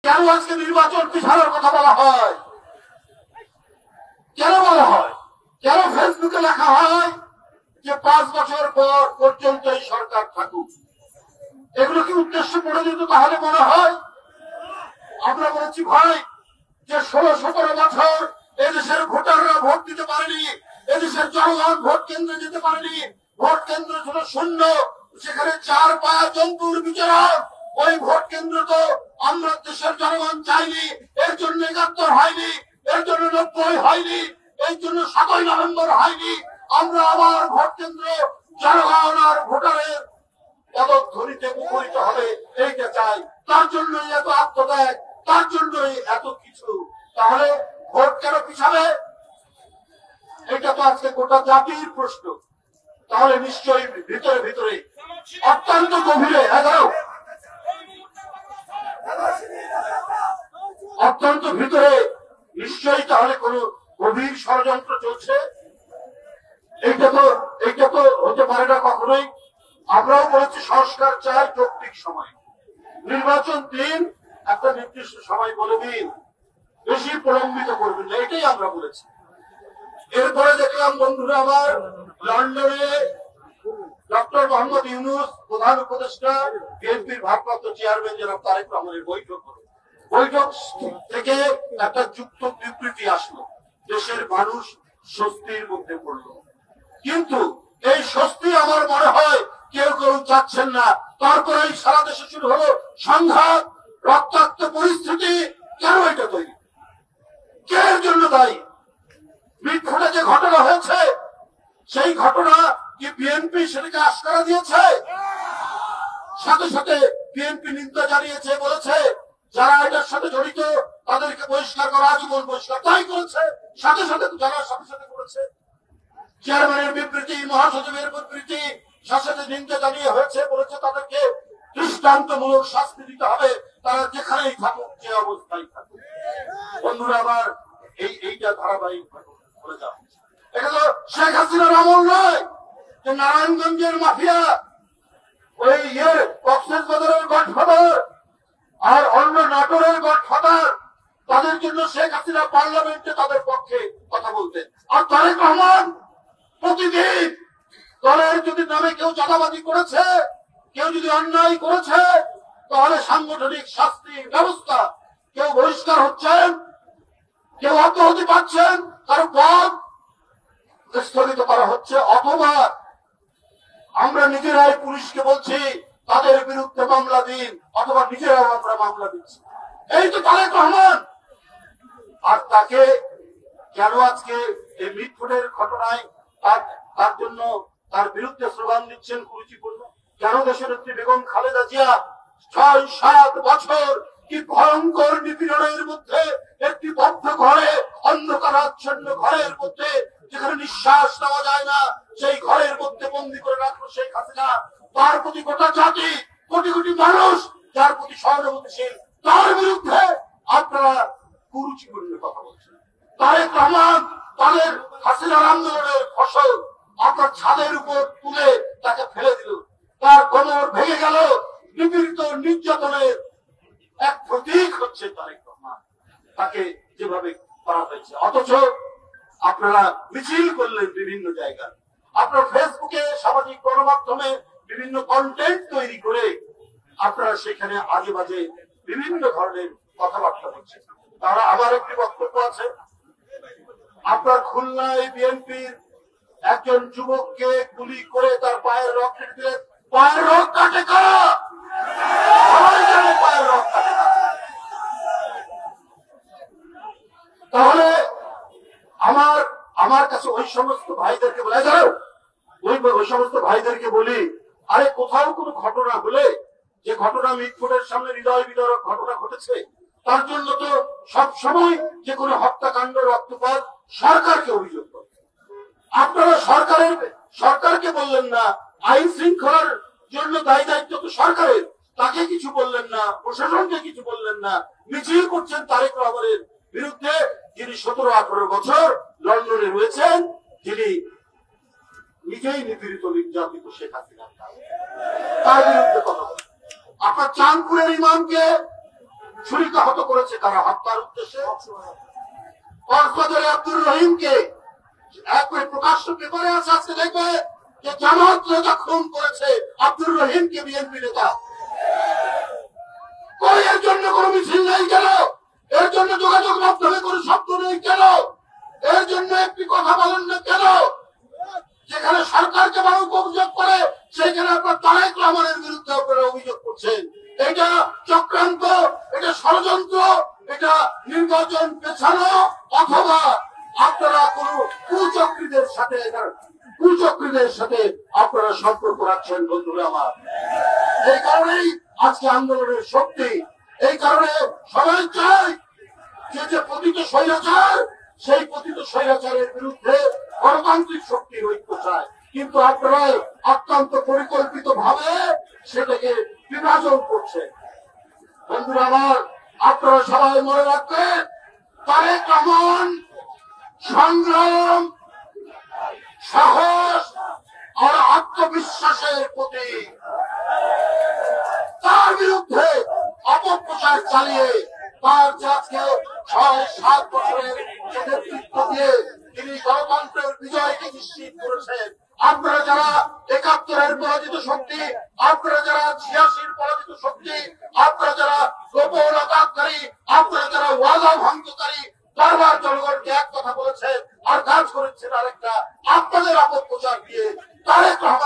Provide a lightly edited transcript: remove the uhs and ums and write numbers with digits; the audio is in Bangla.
কেন আজকে নির্বাচন পিছানোর কথা বলা হয়? কেন বলা হয়? কেন ফেসবুকে লেখা হয় যে 5 বছর পর পর্যন্ত এই সরকার থাকুক? এগুলো কি উদ্দেশ্য পড়ে যেত তাহলে মনে হয়? আমরা বলেছি ভাই যে 16-17 বছর এদেশের ভোটাররা ভোট দিতে পারেনি, এদেশের জনগণ ভোট কেন্দ্রে যেতে পারেনি, ভোট কেন্দ্র ছিল শূন্য, সেখানে 4 পায়া জন্তুর বিচরণ। ওই ভোট কেন্দ্র তো আমরা দেশের জনগণ চাইনি, এর জন্য 71 হয়নি, এর জন্য 90 হয়নি, এই জন্য 7ই নভেম্বর হয়নি। আমরা আবার ভোট কেন্দ্র জনগণ আর ভোটারের পদধ্বনিতে মুখরিত হবে, এইটা চাই। তার জন্যই এত আত্মত্যাগ, তার জন্যই এত কিছু। তাহলে ভোট কেন পিছাবে? এটা তো আজকে গোটা জাতির প্রশ্ন। তাহলে নিশ্চয়ই ভিতরে ভিতরে অত্যন্ত গভীরে অত্যন্ত ভিতরে নিশ্চয়ই তাহলে কোন গভীর ষড়যন্ত্র চলছে। এইটা তো হতে পারে না কখনোই। আমরাও বলেছি সংস্কার চাই যৌক্তিক সময়, নির্বাচন দিন, একটা নির্দিষ্ট সময় বলে দিন, বেশি প্রলম্বিত করবেন না, এটাই আমরা বলেছি। এরপরে দেখলাম বন্ধুরা আমার, লন্ডনে ডক্টর মোহাম্মদ ইউনূস প্রধান উপদেষ্টা, বিএনপির ভারপ্রাপ্ত চেয়ারম্যান জনাব তারেক রহমানের বৈঠক হলো। বৈঠক থেকে একটা যুক্ত বিবৃতি আসলো, দেশের মানুষ স্বস্তির মধ্যে পড়ল। কিন্তু এই স্বস্তি আমার মনে হয় কেউ কেউ চাচ্ছেন না। তারপরেই সারা দেশে শুরু হলো সংঘাত, রক্তাক্ত পরিস্থিতি। কেন এটা তৈরি? কে এর জন্য দায়ী? মিটফোটে যে ঘটনা হয়েছে, সেই ঘটনা কি বিএনপি সেটাকে আশকারা দিয়েছে? সাথে সাথে বিএনপি নিন্দা জানিয়েছে, বলেছে যারা এটার সাথে জড়িত তাদেরকে বহিষ্কার করা, আজীবন বহিষ্কার, তাই করেছে। সাথে সাথে জানার সাথে সাথে করেছে। চেয়ারম্যানের বিবৃতি, মহাসচিবের বিবৃতি সাথে নিন্দা জানিয়ে হয়েছে, বলেছে তাদেরকে দৃষ্টান্তমূলক শাস্তি দিতে হবে, তারা যেখানেই থাকুক, যে অবস্থায় থাকুক। বন্ধুরা আমার, এইটা ধারাবাহিক বলে যাওয়া। এটা তো শেখ হাসিনার আমল নয় যে নারায়ণগঞ্জের মাফিয়া, ওই কক্সবাজারের গডফাদার আর অন্য নাটোরের গডফাদার, তাদের জন্য শেখ হাসিনা পার্লামেন্টে তাদের পক্ষে কথা বলতেন। আর তারেক রহমান প্রতিদিন দলের যদি নামে কেউ চাঁদাবাজি করেছে, কেউ যদি অন্যায় করেছে, তাহলে সাংগঠনিক শাস্তি ব্যবস্থা, কেউ বহিষ্কার হচ্ছেন, কেউ আত্মহতি পাচ্ছেন, কারো পদ স্থগিত করা হচ্ছে, অথবা আমরা নিজেরাই পুলিশকে বলছি তাদের বিরুদ্ধে মামলা দিন, অথবা নিজেরাও আমরা মামলা দিচ্ছি। এই তো তারেক রহমান। আর তাকে কেন আজকে এই মিটফোটের ঘটনায় তার জন্য তার বিরুদ্ধে স্লোগান দিচ্ছেন কুরুচিপূর্ণ? কেন দেশনেত্রী বেগম খালেদা জিয়া 6-7 বছর কি ভয়ঙ্কর নিপীড়নের মধ্যে, একটি বদ্ধ ঘরে, অন্ধকারাচ্ছন্ন ঘরের মধ্যে, যেখানে নিঃশ্বাস নেওয়া যায় না, সেই ঘরের মধ্যে বন্দী করে রাখলো শেখ হাসিনা। তার প্রতি গোটা জাতি, কোটি কোটি মানুষ যার প্রতি সহানুভূতিশীল, তার বিরুদ্ধে আপনারা কুরুচিপূর্ণ কথা বলছেন। তারেক রহমান তাদের হাসিনার আন্দোলনের ফসল আপনার ছাদের উপর তুলে তাকে ফেলে দিল, তার কোমর ভেঙে গেল। নিপীড়িত নির্যাতনের এক প্রতীক হচ্ছে তারেক রহমান, তাকে যেভাবে করা হয়েছে। অথচ আপনারা মিছিল করলেন বিভিন্ন জায়গায়, আপনার ফেসবুকে, সামাজিক গণমাধ্যমে বিভিন্ন কন্টেন্ট তৈরি করে আপনারা সেখানে আজে বাজে বিভিন্ন ধরনের কথাবার্তা বলছেন। তারা আমার একটি বক্তব্য আছে, আপনার খুলনায় বিএনপির একজন যুবককে গুলি করে তার পায়ের রক কেটে দিলেন। পায়ের রক কাটে কারা? সবাই জানে পায়ের রক কাটে। তাহলে আমার কাছে ওই সমস্ত ভাইদেরকে বলে যাও, ওই সমস্ত ভাইদেরকে বলি, আরে কোথাও কোনো ঘটনা হলে, যে ঘটনা মিটফোটের সামনে হৃদয় বিদারক ঘটনা ঘটেছে, তার জন্য তো সব সময় যে কোনো হত্যাকাণ্ড, রক্তপাত সরকারকে অভিযোগ করে। আপনারা সরকারকে বললেন না, আইন শৃঙ্খলার জন্য দায়ী দায়িত্ব তো সরকারের, তাকে কিছু বললেন না, প্রশাসনকে কিছু বললেন না। মিছিল করছেন তারেক রহমানের বিরুদ্ধে, যিনি 17-18 বছর লন্ডনে রয়েছেন, যিনি নিজেই নিপীড়িত নির্যাতিত শেখ হাসিনা, তার বিরুদ্ধে কথা বলেন। আপনার চাঁদপুরের ইমামকে ছুরিকাহত করেছে কারা হত্যার উদ্দেশ্যে? কক্সবাজারে আব্দুর রহিমকে একবারে প্রকাশ্য পেপারে আছে, আজকে দেখবে যে জামাত নেতা খুন করেছে আব্দুর রহিমকে বিএনপি নেতা। এর জন্য কোন মিছিল নেই কেন? এর জন্য যোগাযোগ মাধ্যমে কোন শব্দ নেই কেন? এর জন্য একটি কথা বলেন না কেন? যেখানে সরকারকে বড় অভিযোগ করে সেখানে আপনার তারেক রহমানের বিরুদ্ধে আপনারা অভিযোগ করছেন। এটা চক্রান্ত, এটা ষড়যন্ত্র, এটা নির্বাচন পেছানো, অথবা আপনারা কোন কুচক্রীদের সাথে আপনারা সম্পর্ক রাখছেন। বন্ধুরা আমার, এই কারণেই আজকে আন্দোলনের শক্তি। এই কারণে সবাই চায় যে পতিত স্বৈরাচার, সেই পতিত স্বৈরাচারের বিরুদ্ধে গণতান্ত্রিক শক্তির ঐক্য চায়, কিন্তু আপনারা অত্যন্ত পরিকল্পিত ভাবে সেটাকে বিভাজন করছে। বন্ধুরা আমার, আপনারা সবাই মনে রাখবেন, তারেক রহমান সংগ্রাম, সাহস আর আত্মবিশ্বাসের প্রতীক। তার বিরুদ্ধে অপপ্রচার চালিয়ে তার আজকে 6-7 বছরের নেতৃত্ব দিয়ে তিনি গণতন্ত্রের বিজয়কে নিশ্চিত করেছেন। আপনারা যারা ৭১-এর পরাজিত শক্তি, আপনারা যারা ৮৬-র পরাজিত শক্তি, আপনারা যারা গোপন আঘাতকারী, আপনারা যারা ওয়াদা ভঙ্গকারী, বারবার জনগণকে এক কথা বলেছেন আর কাজ করেছেন আরেকটা, আপনাদের অপপ্রচার দিয়ে তারেক রহমান